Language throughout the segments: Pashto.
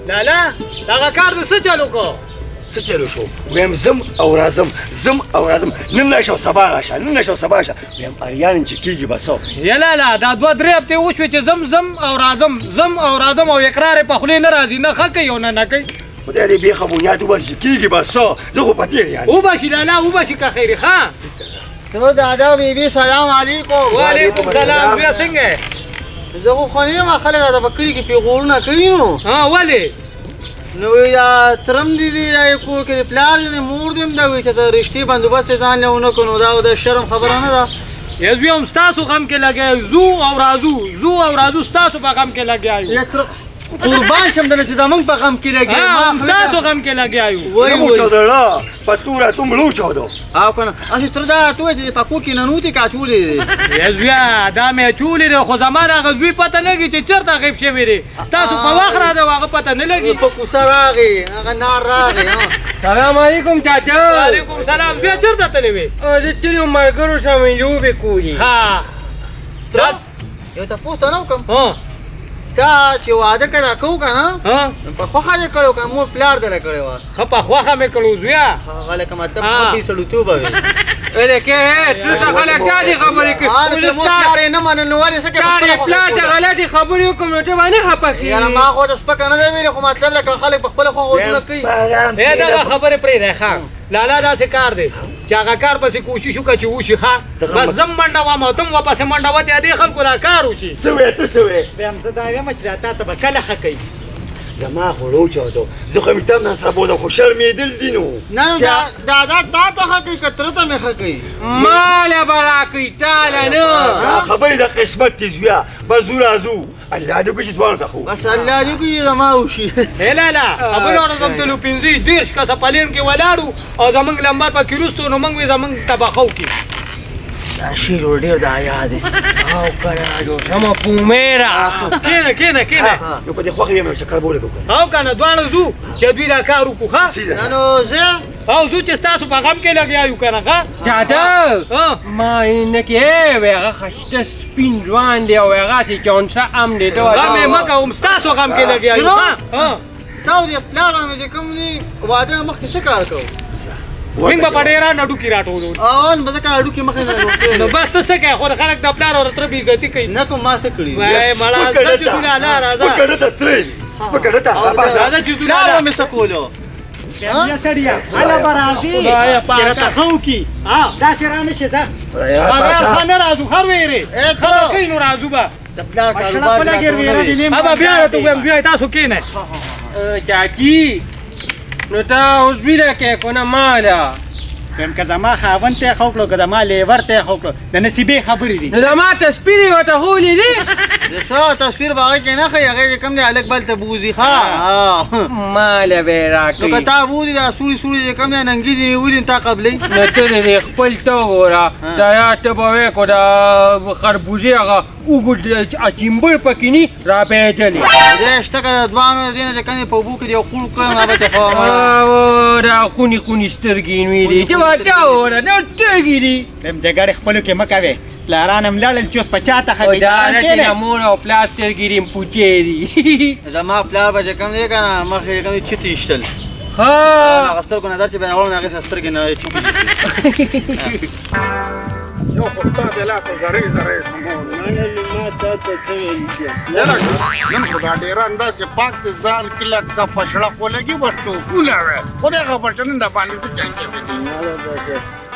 لالا دغه کار د څه چلو کو څه چلو شو ویم زم او راځم نن راشه او سبا راشه ویم اریان چې کېږي بس یا لالا دا 2-3 هفتې وشوې چې زم او راځم او اقرار یې په خولې نه راځي نه ښه کوي او نه کوي خدای دې بېخه بنیاد وباسي چې کېږي بس زه خو په تېر یعنې وباشي لالا وباشي که خیري ښه تو دادا بیبي سلام علیکم وعلیکم سلام بیا څنګه زه خو خو نه یم خلک راته په کلي کې پیغورونه کوي نو ولې نو یا ترم دي یا کور کې پلار دي مور دي دا وي چې د رښتې بندوبست ځان له ونه کړو دا د شرم خبره نه ده یا زوی هم ستاسو غم کې لګیا زو او رازو ستاسو په غم کې لګیا یو قربان شم دنه چې زمونږ په غم کې لګیا ما ستاسو غم کې لګیا یو وای چودړه پتورا تم لو چودو او کنه اسی تر دا ته چې په کور کې ننوتی کاچولې یا زوی دا مې چولې خو زمانه غزوی پته لګي چې چرته غیب شوی دی تاسو په وخت راځه واغه پته نه لګي په کوسه راغی هغه نار راغی سلام علیکم چاچا وعلیکم سلام زوی چرته تللی وې زه تللی وم ملګرو سره مې لوبې کولې ها تر یو تاسو نه وکم تا چې واده کړه کو کنه په خوخه دې کړو کنه مور پلار دې کړو وا خپه خوخه مې کړو زویا هغه لکه مطلب په سړوتو به الکه ته خلک دې خبرې کوي پلار نه مننه والي سکه پلار ته غلطي خبرې وکم نو ته باندې خپه کی یاره ما خو د سپک نه دی ویل خو مطلب لکه خلک په خپل خو غوډه کوي دا خبره پرې ده ښا لالا دا څه کار دی چې هغه کار پسې کوشش وکړه چې وشي ښه بس زم منډه وام او تم واپسې منډه وته دې خلکو را کار وشي سوې بیا هم زه دا وایم چې تا ته به کله ښه کوي زما خو لو چودو زه خو مې تم نه سره بوله خو شرمېدل دي نو نه دا تا ته ښه کوي که تره ته مې ښه کوي ماله به راکړي تاله نه خبرې د قسمت دي زویا بس زو راځو الله دې وکړي دواړو ته خو بس الله دې وکړي زما وشي لالا بله ورځ هم تلو 15 کسه پلین کې ولاړو او زمونږ لمبر په کې وروستو نو موږ وې زمونږ تباخو کې دا شیر ډېر د عیا دی او کنه جو سمه پومیرا کینه نو په دې خوښ یم چې کار بوله وکړه او کنه دواړه زو چې دوی را کار وکړو ښه نو زه او زو چې ستاسو په غم کې لګیا یو کنه ښه چاته ما اینه کې وغه خشته سپین ځوان دی او هغه چې چونسه ام دی ته غم مکه هم ستاسو غم کې لګیا یو ښه تا دې پلار مې کوم دی واده مخکې څه کار کوو موږ په ډېره نډو کې راټولو ان به ځکه اډو کې مخې نه نو بس څه کوي خو خلک د پلار او تر بي عزتي کوي نه کوم ما څه کړی وای مړه چې څنګه نه راځه سپکړه ترې سپکړه راځه چې پلار مې څه کولو یا سړیا حالا برازي چیرته خو کی دا سرانه شه ځه خبره راځو خر ویری خبره کینو راځو با د پلار کاروبار په لګر ویره دي نیم ابا بیا ته ویم زوی تاسو کینه چاچی نو تا اوس بیره کې کنه مالا هم که زما خاوند ته خو کړو که زما لیور ته خو کړو د نصیبې خبرې دي نو زما تصویر وته هولې دي څه تصویر باغ کې نه خي هغه کم دی الګ بل ته بوزي ښا مالا به راکړي نو کتا بوزي دا سوري کم دی ننګي دی ولین تا قبلې نو ته خپل ته وره دا یا ته به کو دا خربوزه هغه وګړ اچیمبل پکینی را پېټلې دې شته دوانو دینه چې کني په بو کې یو قول کوم هغه ته خو او دا کونی سترګې ویلې چې واچا وره نو سترګې دي هم جګړه خپل کې مکوي پلارانم لاړل چې اوس په چاته خبرې دا نه مور او پلاستر ګیریم پوچې دي زما پلا به کم دی کنه مخې کوم چې تیشتل ها هغه سترګو نظر چې بناول هغه سترګې نه یو خدای دې لا زری نه ما ته تسوي نن خدای ډیر انداز پاک ځان کله کا فشړه ولګي وټو کوله خدای خبر شنن د باندې څه چل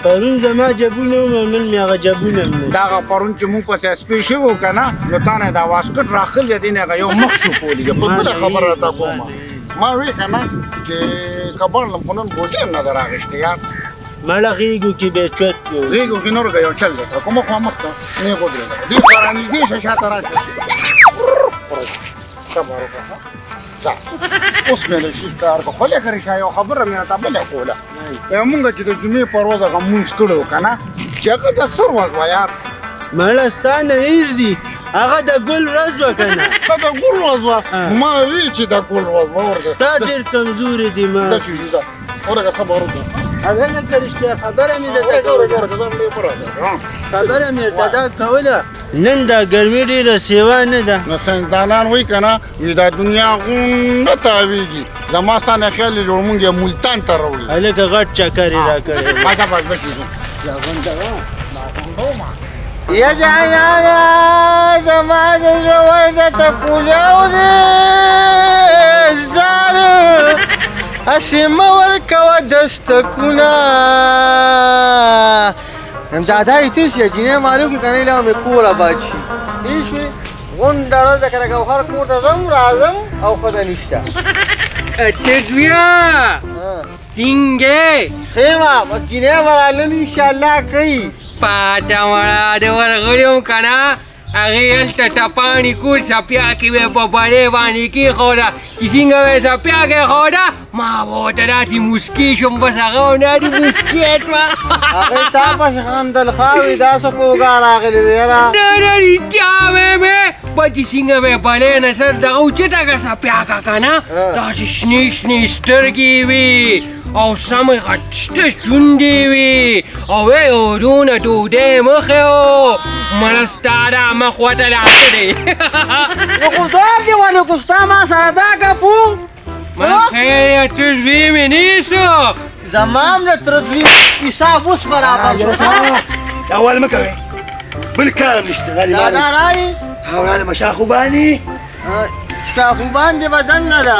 پرون زما جبونه نن مې هغه جبونه دا پرون چې مونږ په سپیشل وکنه نو تانه دا واسکټ راخل دینه یو مخ شو کولی په بل خبره تا کومه ما وی کنه چې کبر لمپونن بوجه نه دراغشته یار مړه غیګو کې به چت غیګو کې نور یو چل ده کومه خو مخ ته نه غوډره دي قران دې شاته راځي تبارک الله اوس مې له شي کار کو خو لکه رښتیا یو خبره مې ته بل کوله مونږ چې د جمعې پر ورځ هغه مونږ کړو کنه چې هغه د سر وځو یار مړه ستانه هیر دي هغه د ګل ورځ وکنه دا ګل ورځ ما وی چې دا ګل ورځ ستا ډېر کمزوري دي ما دا چې دا اورګه خبره هغه نه کړشته خبره مې ده خبره مې ده کوله نن دا ګرمي ډېره سیوا نه ده نو ساینسدانان وایي که نه وایي دا دنیا غونډه تاویږي زما ستا نه خیال دی لوړ مونږ یې ملتان ته راوړي هلکه غټ چکر یې راکړی ماته بس بچي یا جانانا زما د زړه ورده ته کولیو دی زاره هسې مه ورکوه دستکونه دادا یې تېر شي جینۍ معلوم کړي که نه لا مې کور آباد شي پوه شوې غونډه ورځ ده که د ګوهر کور ته ځم راځم او ښځه نشته تجویا ټینګې خیمه بس جینۍ به رالن انشاءالله کوي پاته مړه د ورغلیم که نه هغې هلته ټپاڼي کور سپیا کې وې په بړې باندې کېښوده چې څنګه وې سپیا کېښوده ما به ورته داسې موسکي شوم بس هغه ونه داسې موسکي شوه هغې تا پسې خندل خاوي دا څه کوږه راغلې دی یاره نه رښتیا ویمې به چې څنګه وې بلې نه سر دغه اوچته که سپیا که که نه داسې شنې شنې سترګې وي او سمې غټسته شونډې وي او وی ورونه ډوډۍ مخې و مړه ستا دا مخ ورته لاړه دی نو خدای دې ولې خو ستا ما سره دا ګپو من خیر ته زوی مې نیسو زما هم د ترزوي حساب اوس برابر شو دا اول مه کوئ بل کار هم نشته دا دا دا رایي هورانه مشا خوباني شاخوبان دې بدن نه ده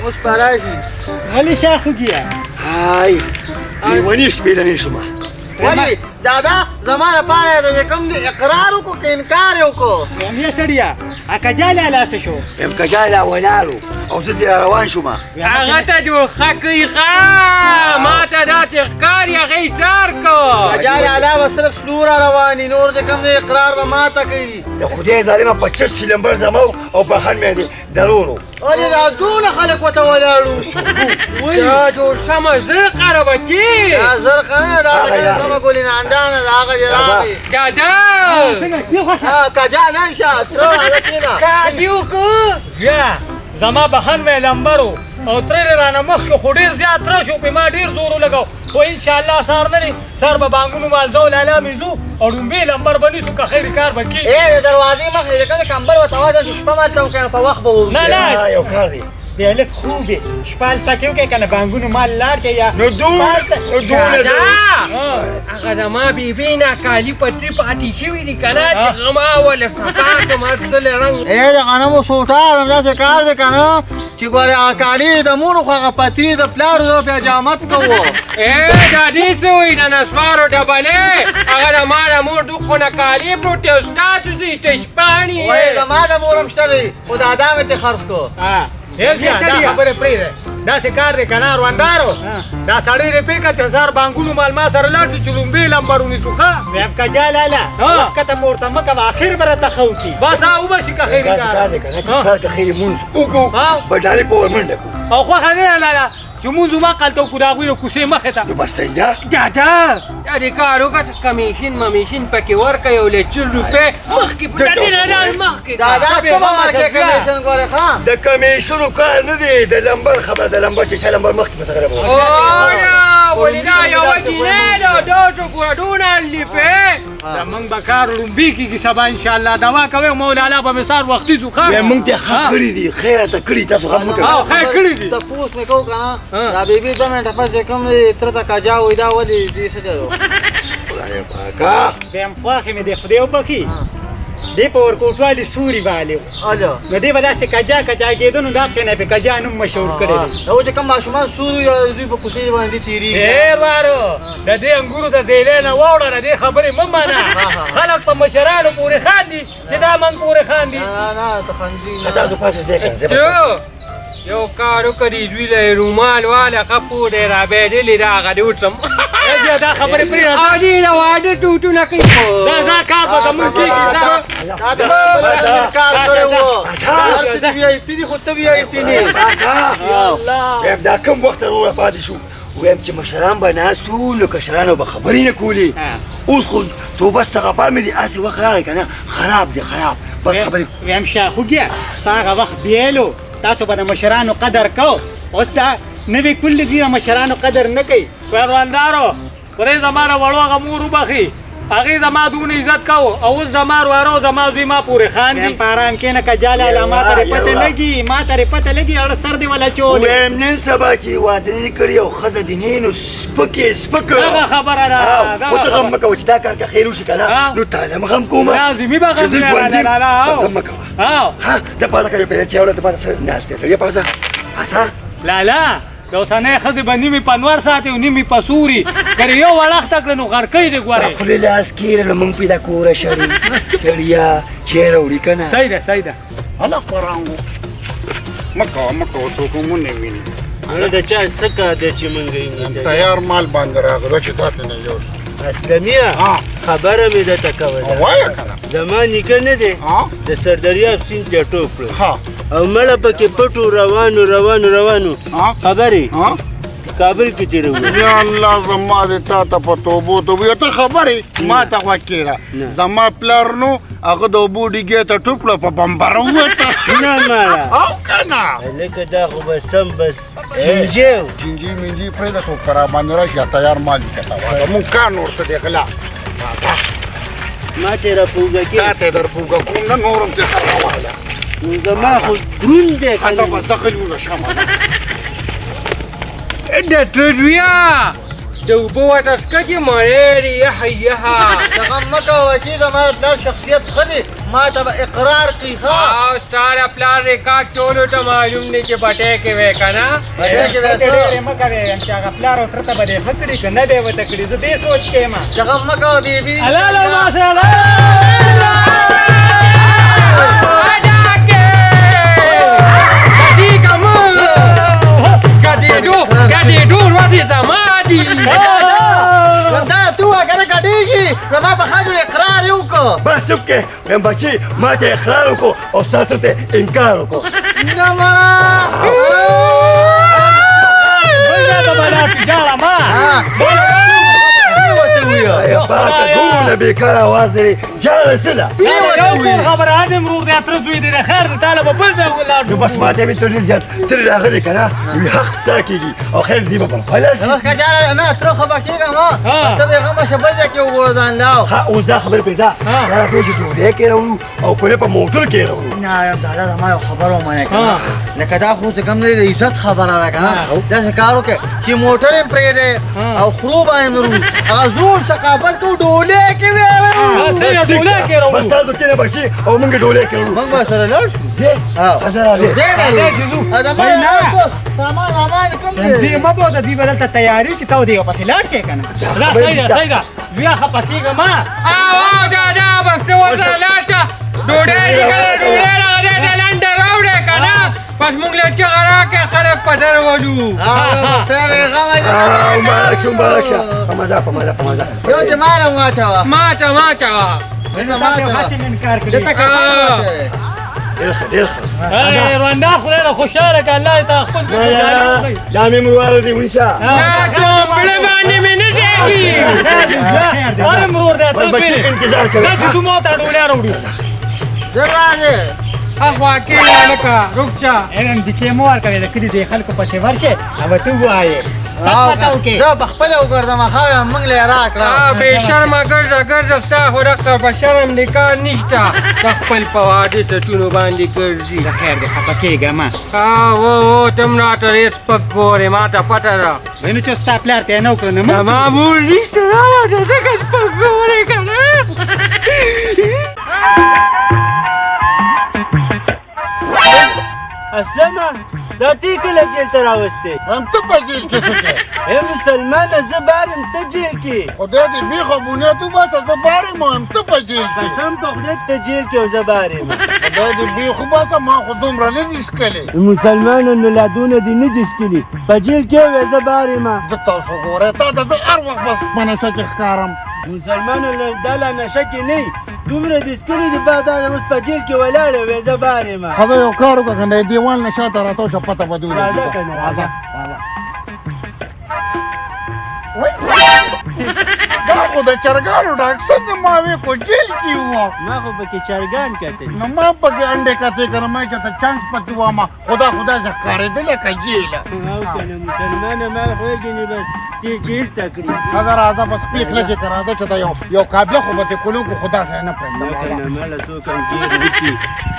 اوس په راشي ولې شاخوږیه های لیوني شپېلنې شومه ولې دادا زما لپاره د کوم دی اقرار وکړو که انکار یې وکړو ویم یې سړیه اکجال لاس شو یم کجاله ولاړو او زه ترې روان شوم هغه ته جوړ ښه کوي ښه ما ته داسې ښکاري هغې څار کو اجال اعلی به صرف سلوره رواني نور د کوم دی اقرار به ماته کوي د خدای ظالمه په چټ سیلمبر زمو او بخن مې دی درورو ولې دا ټوله خلک ورته ولاړو دا جوړ سمه زرقه را بچي دا زرقه نه دا د سمه ګلې ناندانه د هغه چې راغی دادا څنګه کې خوښه کجا نه شه تره هغه کېنه کاجي وکړو بیا زما بهن مې لمبرو او ترې رانه مخکې خو ډېر زیات رش و پې ما ډېر زور ولګاو خو انشاءالله سهار نه دی سهار به بانګونو مالزه لالا مې ځو او ډومبې لمبر به نیسو که خیر کار به کېږي د دروازې مخې د کومې کمبل ورته واچوم چې شپه ماته وکړم په وخت به ووځو نه یو کار دی دی هلک خوب دی شپه هلته کې وکړې که نه بانګونو مال لاړ شي یا نو دونه هغه زما بیبي نه کالي پټري پاتې شوي دي که نه چې غما وله صفا کړم اصلې رنګ د غنمو سوټه همداسې کار دی که نه چې ګورې هغه کالي د مور خو هغه پتري د پلار زه پې حجامت کوو دا دې څه وایي د نسوارو ډبلې هغه د ما د مور دوخ خو نه کالي پروت دی او ستاسو زه تشپاڼي وایي زما د مور هم شته دی خو د ادا مې ترې خرڅ کړو دا خبرې پرېږدی داسې کار دی که نه روندارو دا سړی دې پېکه چې هزار بانګونو مال ما سره لاړ شي چې لومبې لمبر ونیسو ښه ویم کجا لاله وخته مې ورته مه کوه اخر به راته ښه وکړي بس وبه شي که خیري داسې کار دی که نه چې سر که خیري مونځ وکړو به ډالۍ په ورمنډه کړو او خوښه نه لاله چې مونځ ومقلته وکړو د هغوی د کوڅې مخې ته نو بس څنګه دادا دا دې کار وکړه کمیشن ممیشن پکې ورکړئ یو لچر روپۍ مخکې مخکې دادا ته به مرکې کمیشن ګورې ښه د کمیشنو کار نه دی د لمبر خبره د لمبر شیشه لمبر مخکې په تغره به اویا ولې دا یوه جینۍ ده داسو ګوډونه لیپې زمونږ به کار لومبي کېږي سبا انشاءالله دوا کوئ مولانا به مې سهار وختي ځو ښه مونږ ته ښه کړي دي خیره ته کړي تاسو غم مه او کوئ خیر کړي دي تپوس مې کوو که نه دا بیبي 2 منټه پس چې کوم دی تره ته کجا وایي دا ولې دې څه چلو خدای پاکه ویم خواښې مې دی خدای وبخي دی په ورکوټوالي سوري باندې الو نو دی به داسې کجا کجا کېدو نو دا کې نه پې کجا نوم مشهور کړی دی دا و چې کوم ماشومان سور یا دوی په کوڅې باندې تېرېږي ډېر وارو د دې انګورو د زیلې نه واوړه د دې خبرې مه منه خلک په مشرانو پورې خاندي چې دا من پورې خاندي نه ته خندي تاسو پاسه ځای کړه جو یو کار وکړي دوی له رومال واله ښه پورې رابېدلې د هغه دې وټم دا خبرې پرېږده او دې د واده ټوټونه کوي ځه کار به زمونږ کېږي دا د بل کار کړی و هر څه وي آی پي دي خو ته وي آی پي نه ویم دا کم وخت وروره پاتې شو ویم چې مشران به ناست وو نو کشرانو به خبرې نه کولې اوس خو توبه ستغفار مې دي هسې وخت راغی که نه خراب دی خراب بس خبرې ویم شاخوږیه ستا هغه وخت بیلو تاسو به د مشرانو قدر کو اوس دا نوی کلی دی مشرانو قدر نه کوي پروندارو پرې زمانه وړو هغه مور وبخي هغې زما دونه عزت کوو او اوس زما ورواره او زما زوی ما پورې خاندي په آرام کښېنه که جالاله ما ته دې پته لګي ما ته دې پته لګي اړه سر دې ولا چولې ویم نن سبا چې واده دې کړي او ښځه دې نه نو سپکه دغه خبره ده خو ته غم مه کوه چې دا کار که خیر وشي که نه نو تا هم غم کوم لازمي به چې زه ژوند یم غم مه کوه او زه پازه کوم پیدا چې اوله ته پازه سره ناست دی سړیه پازه لالا د اوسنۍ ښځې به نیمې په انوار ساتي او نیمې په سوري که یو وړښته کړه نو غرقۍ دې ګورې خولې لاس کېره نو موږ پیدا کوره سړیه چیرې وړي که نه صحیح ده هله قرانګو مکوه څوک مو نه ویني د چا څه کار دی چې موږ یې تیار مال باندې راغله چې تا ته نه یو اسلاميه خبره مې درته کوله وایه که نه زما نیکه نه دی د سردریاب سیند ته ټوپ کړو ها او مړه پکې پټو روانو خبرې کابل کې تېروي یا الله زما دې تا ته په توبو یو ته خبرې ما ته غوږ کېږه زما پلار نو هغه د اوبو ډیګې ته ټوپ کړه په بمبره ووته نه مړه او که نه لکه دا خو به سم بس چینجي منجي پرېږده څوک که راباندې راشي یا تیار مال دې ته واده مونږ کار نور څه دی غلا ما ته راپوږه کې تا ته در پوږه کوم نه نور هم دې سره واله نو زما خو دروند دی هذا بس دخل ولا شمال ډاکټر ویا د اوبو وټسکه چې مړی یحیها ته غم مه کوه چې زما د پلار شخصیت ښه دی ما ته به اقرار کوي او ستا د پلار ریکارډ ټولو ته معلوم دی چې بټۍ کې وی که نه ډېرې مه کوې چې هغه پلار او تره ته به دې ښه کړي که نه به یې ورته کړي زه دې سوچ کې یم ته غم مه کوه بیبي ګډې ډور وټې زمادي دا تو اگر کټېږي زما په ښځو اقرار یې وکړو بس وکړې ویم بچي ما ته اقرار وکړو او ستا تر ته انکار وکړو نه مړه پاکه دونه بېکاره اواز لري جاړه څه ده خبره دې مرور دی اتره زوی دی د خیر د تاله به بل ځای ولاړ نو بس ما ته مې تر ډېر زیات ترې راغلی که نه وي حق ستا کېږي او خیر دې به بل خوا لاړ شي که جاله نه تره خو به کېږم ته بېغمه شه بل ځای کې وګوره ځان لاو ها اوس دا خبرې پرېږده دا راټول چې ډوډۍ کې راوړو او پلې په موټر کې راوړو نه دادا زما یو خبره ومنې که نه لکه دا خو څه کم نه دی د عزت خبره ده که نه داسې کار وکړې چې موټر یې پرېږدی او خرو به یې مرو هغه زوړ ثقافت کوو ډولۍ کې ویاړو بس تاسو کېنه به شي او موږ ډوډۍ کې راوړو موږ به سره لاړ شو ځې ښځه راځې سامان وامان کوم دې دی مه بوځه دوی به دلته تیاري کړي ته او دې ورپسې لاړ شې که نه صحیح ده زویا خفه کېږه ما او دادا بس ته ورسره لاړ شه ډوډۍ چې کله ډوډۍ راغلی ته لنډه راوړې که نه بس موږ له چغه راکړې خلک په در ولو مبارک شه مبارک شه په مزه یو دې مال هم واچوه ماته هسې مې انکار کړي دته ډېر ښه روندا خدای له خوشحاله که الله ته خپل دا مې مرواره دې ونیسه چومبړې باندې مې نه ځېږي هر مرور دی اتره بچي زوی انتظار کوي دا چې زه ما ته ډوډۍ راوړي زه راځې اخوا کېږه لکه رکچه علم دې کې مه ورکوې د کلي دې خلکو پسې ورشې او ته ووایې زه په خپله وګرځم خو موږ له یې راکړه بې شرمه ګرځه ستا خو دغه په شرم دې کار نشته د خپل په واده سټونو باندې ګرځي د خیر دې خفه کېږه مه او ته هم راته ډېر سپک ګورې ما ته پته ده نو چې ستا پلار ته یې نه وکړو نو زما مور نشته راته ځکه سپک ګورې که نه اسلمه دا تی کله جیل ته راوستې هم ته په جیل کې څه کوې ای مسلمانه زه بارم ته جیل کې خدای دې بیخه بنیاد وباسه زه بار یم هم ته په جیل کې قسم په خدای ته جیل کې او زه بار یم خدای دې بیخ وباسه ما خو دومره نه دي څکلې مسلمانانو لادونه دې نه دي څکلي په جیل کې وې زه بار یم زه تاسو ګورئ تا ته زه هر وخت بس په نشه کې ښکارم مسلمانانو دا لا نشه کې نه دومره دې څکلي دي بعد دا اوس په جیل کې ولاړې وې زه بار یم خدای یو کار وکړه که نه دیوال نه شاته راتاو شه پته به دې راځه که نه راځه خو د چرګانو ډاکسن یم ما وې خو جیل کې وم ما خو پکې چرګان کتل نو ما پکې انډې کتې کنه ما چې ته چانس پکې وم خدا زه ښکارېدل لکه جیل او کنه مسلمانه مال خوږي نه بس دې جیل تکړي اگر راځه بس پیټ لګې که راځه چې دا یو قابله خو به دې کولو کو خدا سره نه پرېږدم کنه مال څوک هم جیل وکړي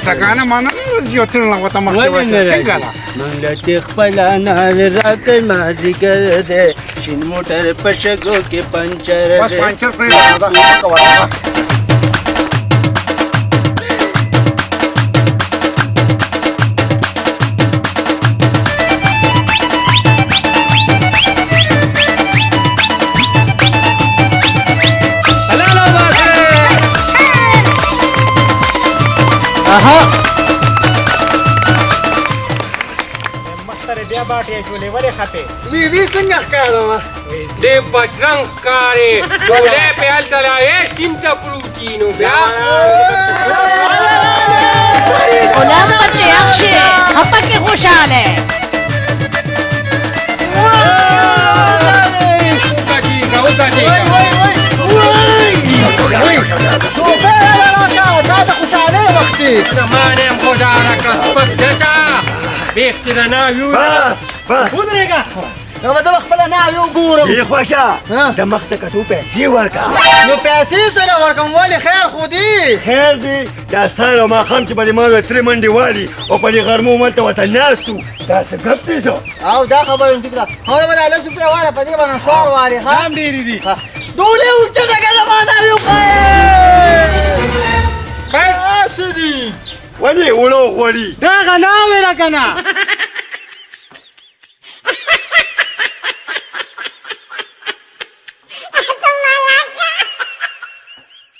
سګانه مانه یو تل نه وته مخکې وایي څنګه ده مونږ خپل انار راکړ مازیګر دی شین موټر په شګو کې پنچر بس دی پنچر پرې راځه کوه مختره بیا باټې جوړې ولې خپې وی څنګه ښکارم دې بدرنګ ښکارې ډولۍ پې هلته لایې سیم ته پروتي نو بیا غلام پکې اخشي پکې خوشاله زمانم خدا را کسبت دتا بیختی را ناویو بس ودرېږه نو به زه به خپله ناوې وګورم دې خوښه د مخ ته کتو پیسې ورکړه نو پیسې سره ورکړم ولې خیر خو دي خیر دی دا سهار او ماښام چې به دې ما ترې منډې والي او په دې غرمو ملته ورته ناست وو دا څه ګپ دی زه او دا خبره ټیک ده هغه به دا 10 روپۍ واله په دې به نسوار والې ښه هم ډېرې دي ډولۍ اوچته که زما ناوې وښایې ولې وړو غوړي دغه ناوې را که نه